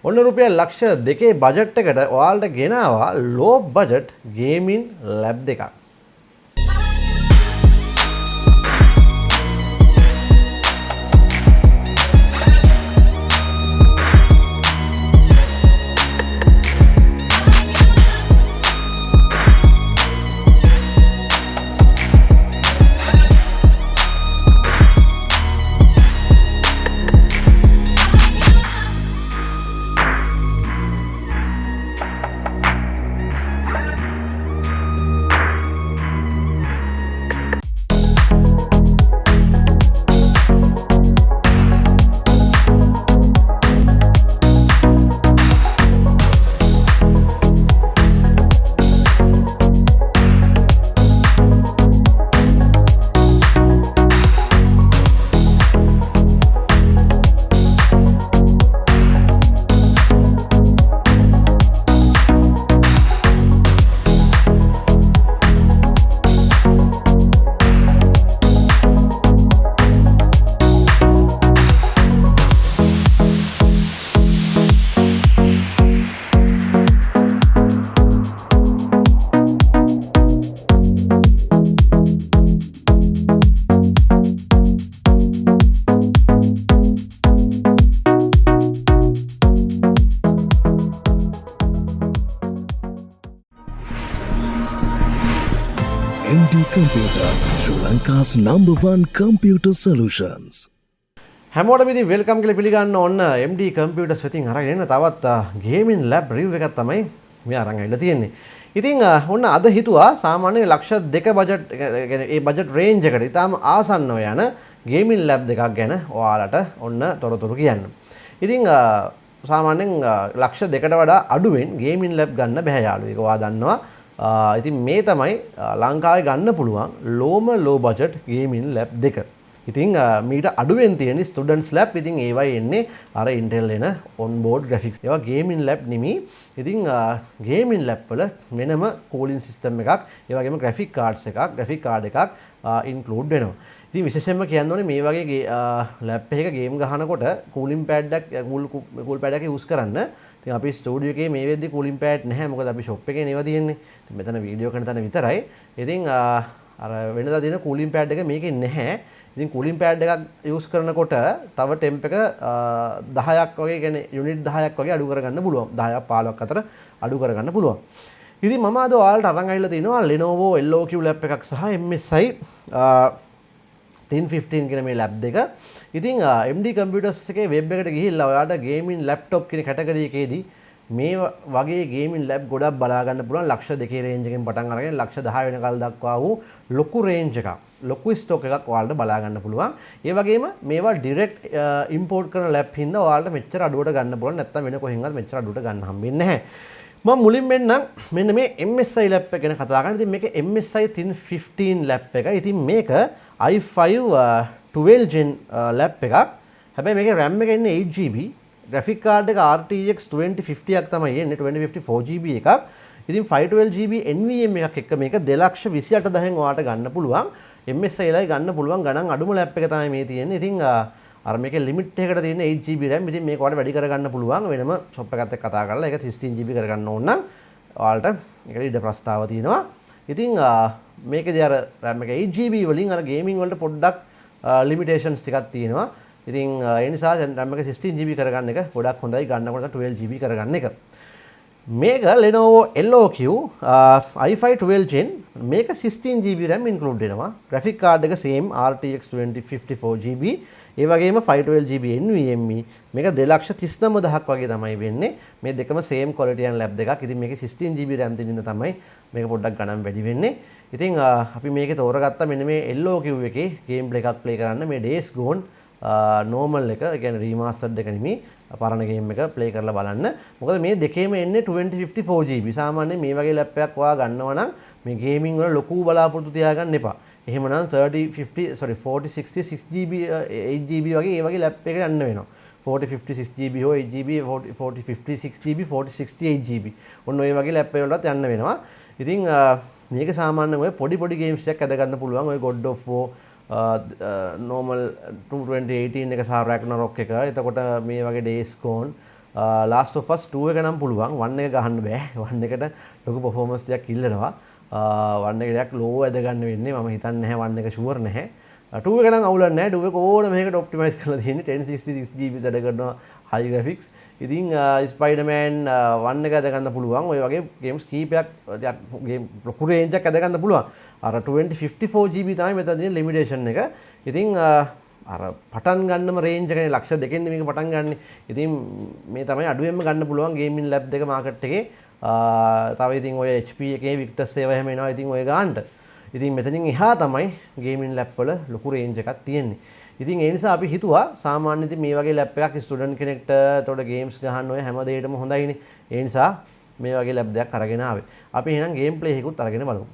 ඔන්න රුපියල් ලක්ෂ 2 බජට් එකට ඔයාලට ගෙනාවා low budget gaming lab දෙකක්. Computers, Sri Lanka's #1 computer solutions. හැමෝටම ඉතින් වෙල්කම් කියලා පිළිගන්න ඕන MD Computers වෙතින් අරගෙන එන තවත් gaming lab review එකක් තමයි මේ අරන් ඇවිල්ලා තියෙන්නේ. ඉතින් ඔන්න අද හිතුවා සාමාන්‍ය ලක්ෂ 2 බජට් ඒ බජට් රේන්ජ් එකට ඉතාලම ආසන්නව යන gaming lab දෙකක් ගැන ඔයාලට ඔන්න තොරතුරු කියන්න. ඉතින් සාමාන්‍යයෙන් ලක්ෂ 2කට වඩා අඩුවෙන් gaming lab ගන්න බෑ යාළුවෝ. ඒක ඔයා දන්නවා. ඉතින් මේ තමයි ලංකාවේ ගන්න පුළුවන් low budget gaming lab දෙක. ඉතින් මීට අඩුවෙන් තියෙන students lab ඉතින් ඒවයි එන්නේ අර Intel එන onboard graphics. ඒවා gaming lab නෙමෙයි. ඉතින් gaming lab වල වෙනම cooling system එකක්, ඒ වගේම graphic card එකක් include වෙනවා. ඉතින් විශේෂයෙන්ම කියන්න ඕනේ මේ වගේ lab එකක game ගහනකොට cooling pad එකක් use කරන්න. ඉතින් අපි ස්ටුඩියෝ එකේ මේ වෙද්දි cooling pad නැහැ. මොකද අපි shop එකේ නේවා තියෙන්නේ. ඉතින් මෙතන වීඩියෝ කරන තැන විතරයි. ඉතින් අර වෙනදා තියෙන cooling pad එක මේකේ නැහැ. ඉතින් cooling pad එකක් use කරනකොට තව temp එක 10ක් වගේ කියන්නේ unit 10ක් වගේ අඩු කරගන්න පුළුවන්. 10ක් 15ක් අතර අඩු කරගන්න පුළුවන්. ඉතින් මම අද ඔයාලට අරන් ඇවිල්ලා තිනවා LENOVO LOQ lab එකක් සහ MSI 1015 කියන මේ lab දෙක. ඉතින් MD Computers එකේ web එකට ගිහිල්ලා ඔයාලට gaming laptop කියන කැටගරි එකේදී මේ වගේ gaming lab ගොඩක් බලා ගන්න පුළුවන්. ලක්ෂ 2 රේන්ජ් එකෙන් පටන් අරගෙන ලක්ෂ 10 වෙනකල් දක්වා වූ ලොකු රේන්ජ් එකක්, ලොකු ස්ටොක් එකක් ඔයාලට බලා ගන්න පුළුවන්. ඒ වගේම මේවා direct import කරන lab හින්දා ඔයාලට මෙච්චර අඩුවට ගන්න පුළුවන්. නැත්නම් වෙන කොහෙන්වත් මෙච්චර අඩුවට ගන්න හම්බෙන්නේ නැහැ. මම මුලින් මෙන්න මේ MSI lab එක ගැන කතා කරනවා. ඉතින් මේක MSI 1015 lab එක. ඉතින් මේක i5 12 gen lab එකක්. හැබැයි මේකේ RAM එක ඉන්නේ 8GB. graphic card එක RTX 2050ක් තමයි එන්නේ. 2050 4GB එකක්. ඉතින් 512GB NVMe එකක් එක්ක මේක 228000න් ඔයාලට ගන්න පුළුවන්. MSI ලයි ගන්න පුළුවන් ගණන් අඩුම lab එක තමයි මේ තියෙන්නේ. ඉතින් අර මේකේ limit එකකට තියෙන 8GB RAM. ඉතින් මේක ඔයාලට වැඩි කරගන්න පුළුවන්. වෙනම shop එකකට එක්ක කතා කරලා ඒක 16GB කරගන්න ඕන නම් ඔයාලට ඒකට ඉඩ ප්‍රස්තාව තියෙනවා. ඉතින් මේකේදී අර RAM එක 8GB වලින් අර gaming වලට පොඩ්ඩක් limitations ටිකක් තියෙනවා. ඉතින් ඒ නිසා RAM එක 16GB කරගන්න එක ගොඩක් හොඳයි. ගන්නකොට 12GB කරගන්න එක. මේක LENOVO LOQ i5 12 gen මේක 16GB RAM include වෙනවා. graphic card එක same RTX 2050 4GB. ඒ වගේම 512GB NVMe මේක 239000ක් වගේ තමයි වෙන්නේ. මේ දෙකම same quality and lab දෙකක්. ඉතින් මේකේ 16GB RAM තියෙන තමයි මේක පොඩ්ඩක් ගණන් වැඩි වෙන්නේ. ඉතින් අපි මේකේ තෝරගත්ත මෙන්න මේ LOQ එකේ gameplay එකක් play කරන්න මේ days gone normal එක, ඒ කියන්නේ remastered එක නෙමෙයි, පරණ game එක play කරලා බලන්න. මොකද මේ දෙකේම එන්නේ 2050 4GB. සාමාන්‍යයෙන් මේ වගේ lap එකක් ඔයා ගන්නවා නම් මේ gaming වල ලොකු බලාපොරොත්තු තියාගන්න එපා. එහෙමනම් 40 60 6GB 8GB වගේ ඒ වගේ lap එක යන්න වෙනවා. 40 50 6GB හෝ 8GB 40 50 6GB 40 60 8GB ඔන්න ඔය වගේ lap වලට යන්න වෙනවා. ඉතින් මේක සාමාන්‍යයෙන් ඔය පොඩි games එකක් අද ගන්න පුළුවන්. ඔය God of War normal 2018 එක සහ Ragnarok එක. එතකොට මේ වගේ Days Gone Last of Us 2 එක නම් පුළුවන් 1 එක ගහන්න බෑ 1 එකට ලොකු performance එකක් ඉල්ලනවා 1 එක ටිකක් low ඇද ගන්න වෙන්නේ මම හිතන්නේ නැහැ 1 එක sure නැහැ 2 එක නම් අවුලක් නැහැ 2 එක ඕන මේකට optimize කරලා තියෙන්නේ 1066 GB වැඩ කරනවා high graphics ඉතින් Spider-Man 1 එක ඇද ගන්න පුළුවන් ඔය වගේ games කීපයක් game ලොකු range එකක් ඇද ගන්න පුළුවන් අර 2054 GB තමයි මෙතන තියෙන limitation එක ඉතින් අර පටන් ගන්නම රේන්ජ් එකනේ ලක්ෂ 2කින් මේක පටන් ගන්න. ඉතින් මේ තමයි අඩුවෙන්ම ගන්න පුළුවන් ගේමින් ලැබ් දෙක මාකට් එකේ. තව ඉතින් ඔය HP එකේ වික්ටර්ස් ඒවා එහෙම එනවා ඉතින් ඔය ගන්නට. ඉතින් මෙතනින් එහා තමයි ගේමින් ලැබ් වල ලොකු රේන්ජ් එකක් තියෙන්නේ. ඉතින් ඒ නිසා අපි හිතුවා සාමාන්‍ය ඉතින් මේ වගේ ලැබ් එකක් ස්ටුඩන්ට් කෙනෙක්ට එතකොට ගේම්ස් ගහන්න ඔය හැම දෙයකටම හොඳයිනේ. ඒ නිසා මේ වගේ ලැබ් දෙකක් අරගෙන ආවේ. අපි එහෙනම් ගේම් ප්ලේ එකකුත් අරගෙන බලමු.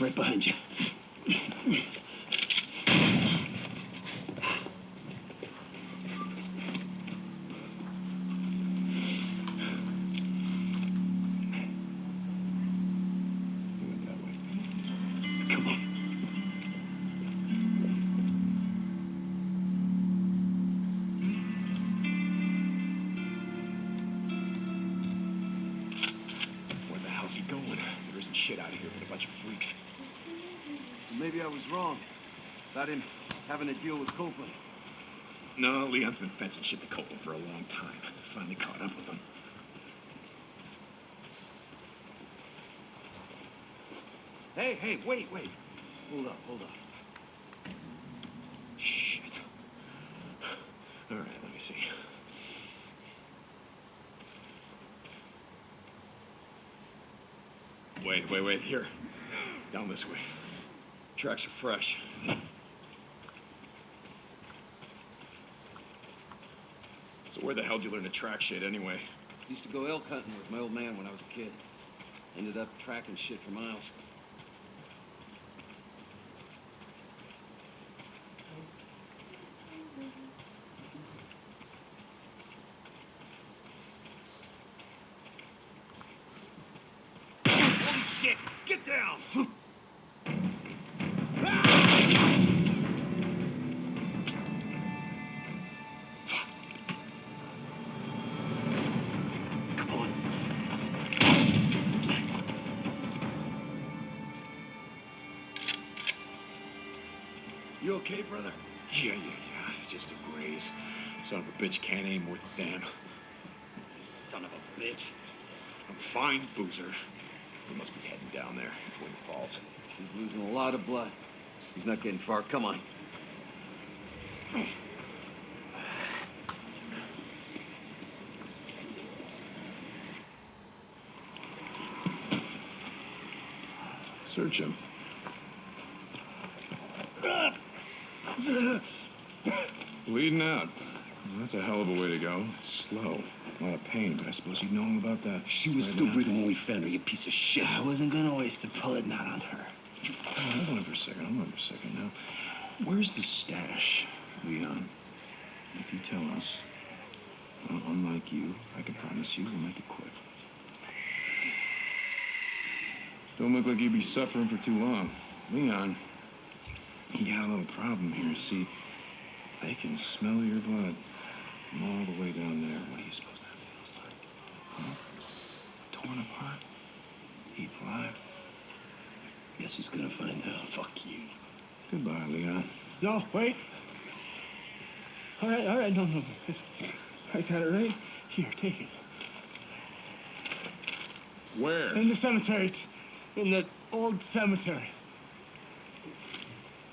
Right behind you. Come on. Where the hell's he going? There isn't shit out of here but a bunch of freaks. Maybe I was wrong about him having to deal with Copeland. No, Leon's been fencing shit to Copeland for a long time. Finally caught up with him. Hey, wait. Hold up. Shit. All right, let me see. Wait. Here. Down this way. Tracks are fresh. So where the hell did you learn to track shit anyway? Used to go elk hunting with my old man when I was a kid. Ended up tracking shit for miles. Holy shit! Get down! You okay, brother? Yeah. Just a graze. Son of a bitch can't aim worth a damn. Son of a bitch. I'm fine, Boozer. We must be heading down there. Twin Falls. He's losing a lot of blood. He's not getting far. Come on. Search him. Bleeding out. Well, that's a hell of a way to go. It's slow. A lot of pain, but I suppose you know about that. She was still breathing when we found her, you piece of shit. I wasn't gonna waste a bullet not on her. Hold on for a second. Hold on for a second now. Where's the stash, Leon? If you tell us, unlike you, I can promise you we'll make it quick. Don't look like you'd be suffering for too long. Leon, you got a little problem here. See, they can smell your blood from all the way down there. What do you suppose that feels like? Huh? Torn apart? Eat alive? Guess he's gonna find out. Fuck you. Goodbye, Leon. No, wait. All right, no. I got it right here, take it. Where? In the cemetery. It's in the old cemetery.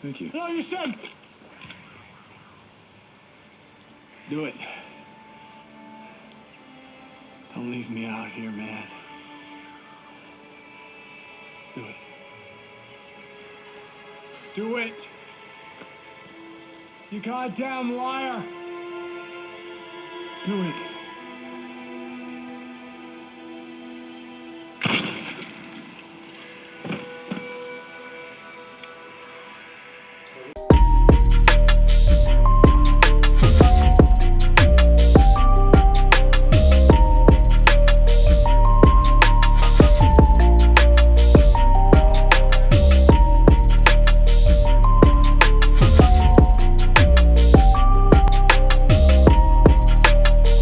Thank you. No, you said. Do it. Don't leave me out here, man. Do it. Do it. You goddamn liar. Do it.